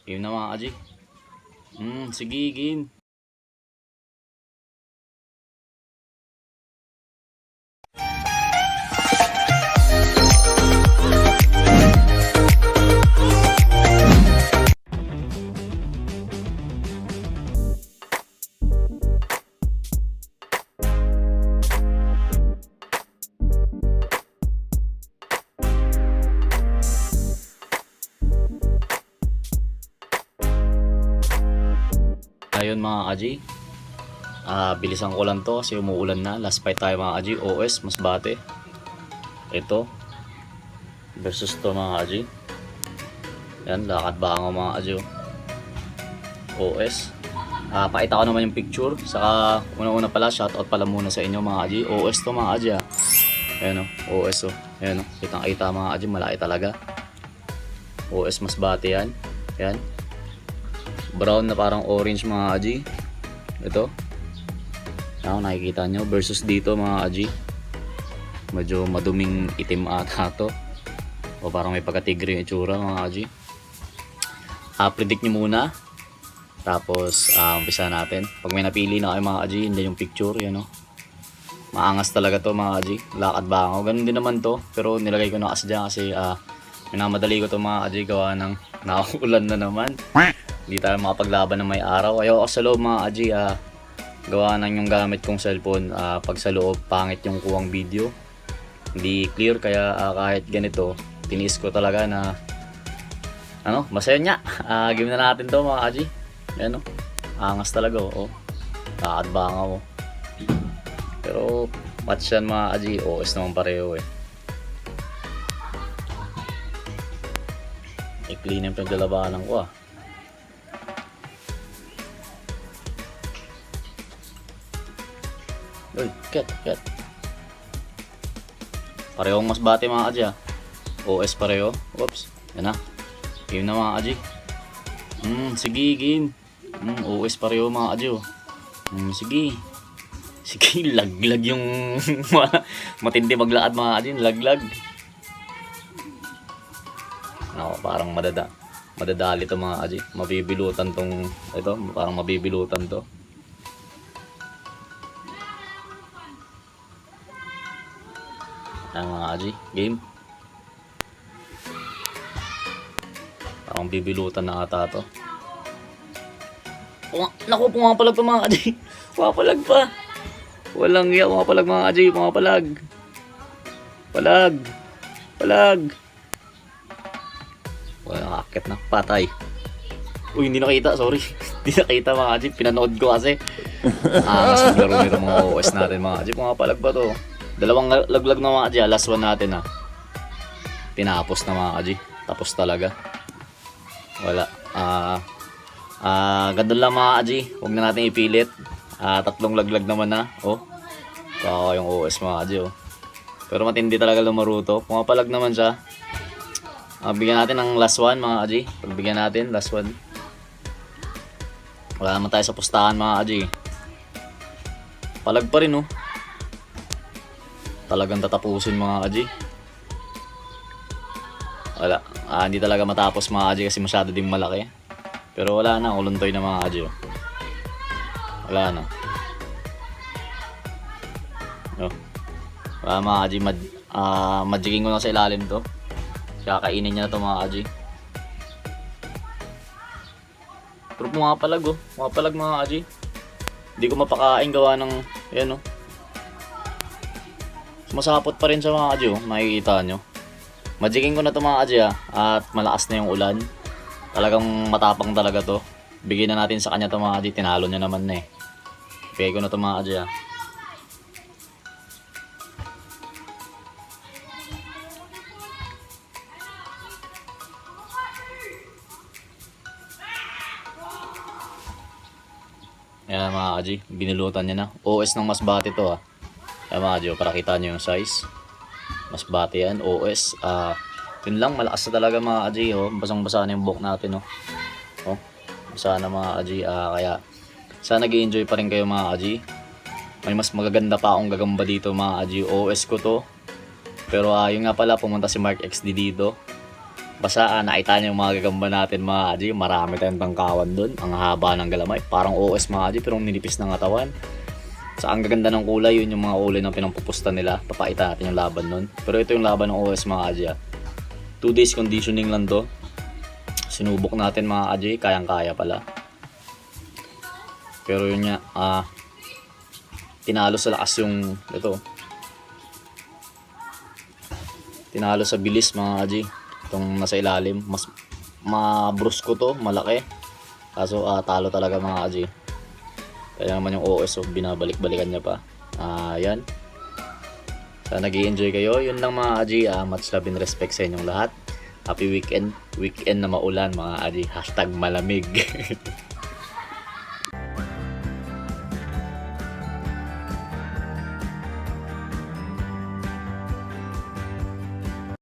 Game na mga kaji. Sige, game. Ayun mga kaji. Bilisan ko lang to kasi umuulan na. Last fight tayo mga kaji. OS, Masbate. Ito. Versus to mga kaji. Yan, lakad bango mga kaji. OS. Pakita ko naman yung picture. Saka una-una pala, shoutout pala muna sa inyo mga kaji. OS to mga kaji. Ayan o, OS o. Ayan o, kitang-kita mga kaji. Malaki talaga. OS Masbate yan. Ayan. Brown na parang orange mga kaji. Ito. Ako nakikita nyo. Versus dito mga kaji. Medyo maduming itim ata to. O parang may pagkatigre yung itsura mga kaji. Predict nyo muna. Tapos umpisa natin. Pag may napili na kayo mga kaji, hindi yung picture. Yan o. Maangas talaga to mga kaji. Lakad ba ako? Ganun din naman to. Pero nilagay ko na kasi dyan kasi minamadali ko to mga kaji. Gawa ng nauulan na naman. Hindi tayo makapaglaban ng may araw. Ayaw ako sa loob mga kaji. Gawa ng yung gamit kong cellphone. Pag sa loob, pangit yung kuwang video. Hindi clear. Kaya kahit ganito, tiniis ko talaga na masaya niya. Game na natin to mga kaji. Ayan o. Angas talaga o. Kakadbanga o. Pero match yan mga kaji. OS naman pareho eh. I-clean yung pinaglalabanan ko . Uy, ket. Parehong Masbate mga kaji . OS pareho. Oops. Yan na. Game na mga kaji. Sige, game. OS pareho mga kaji . Sige. Sige, laglag yung matindi maglakad mga kaji. Laglag. Parang madadali to mga kaji. Mabibilutan tong ito. Parang mabibilutan to. Ayan mga kaji, game. Parang bibilutan na ata to. Naku, pumapalag pa mga kaji. Pumapalag pa. Walang iya, pumapalag mga kaji. Pumapalag. Palag. Wala, akit na. Patay. Uy, hindi nakita, sorry. Hindi nakita mga kaji. Pinanood ko kasi. Mas maglaro nito mga OS natin mga kaji. Pumapalag pa to. Dalawang laglag na mga kaji. Last one natin . Tinapos na mga kaji. Tapos talaga. Wala. Ganda lang mga kaji. Huwag na natin ipilit. Tatlong laglag naman na. Kaka yung OS mga kaji . Pero matindi talaga lumaro to. Pumapalag naman siya. Bigyan natin ng last one mga kaji. Pagbigyan natin last one. Wala naman tayo sa pustahan mga kaji. Palag pa rin . Talagang tatapusin mga kaji. Wala. Hindi talaga matapos mga kaji kasi masyado din malaki. Pero wala na. Uluntoy na mga kaji . Wala na. Wala mga kaji. Madjigin ko na sa ilalim to. Kakainin niya na to mga kaji. Pero pumapalag Pumapalag mga kaji. Hindi ko mapakain gawa ng yan . Masapot pa rin sa mga kaji . Makikita nyo. Madjigin ko na to mga kaji . At malakas na yung ulan. Talagang matapang talaga to. Bigyan na natin sa kanya to mga kaji. Tinalo niya naman na . Bigay ko na to mga kaji . Ayan mga kaji. Binilutan niya na. OS ng Masbate to . Ayan mga kaji. Para kita nyo yung size. Masbate yan. OS. Yun lang. Malakas na talaga mga kaji . Basang-basa na yung buhok natin . Basa na mga kaji. Kaya sana nag-i-enjoy pa rin kayo mga kaji. May mas magaganda pa akong gagamba dito mga kaji. OS ko to. Pero yun nga pala. Pumunta si Mark XD dito. Basta nakita niyo yung mga gagamba natin mga Aji, marami tayong tangkawan doon. Ang haba ng galamay, parang OS mga Aji pero ninipis ng katawan. Sa ang gaganda ng kulay, yun yung mga kulay na pinampupusta nila. Papakita natin yung laban nun. Pero ito yung laban ng OS mga Aji. 2 days conditioning lang to. Sinubok natin mga Aji, kayang-kaya pala. Pero yun nga, tinalo sa lakas yung ito. Tinalo sa bilis mga Aji. Itong nasa ilalim, mas mabrusko to, malaki. Kaso talo talaga mga Aji. Kaya naman yung OS binabalik-balikan niya pa. Yan. Sana nag-i-enjoy kayo. Yun lang mga Aji. Much love and respect sa inyong lahat. Happy weekend. Weekend na maulan mga Aji. #malamig.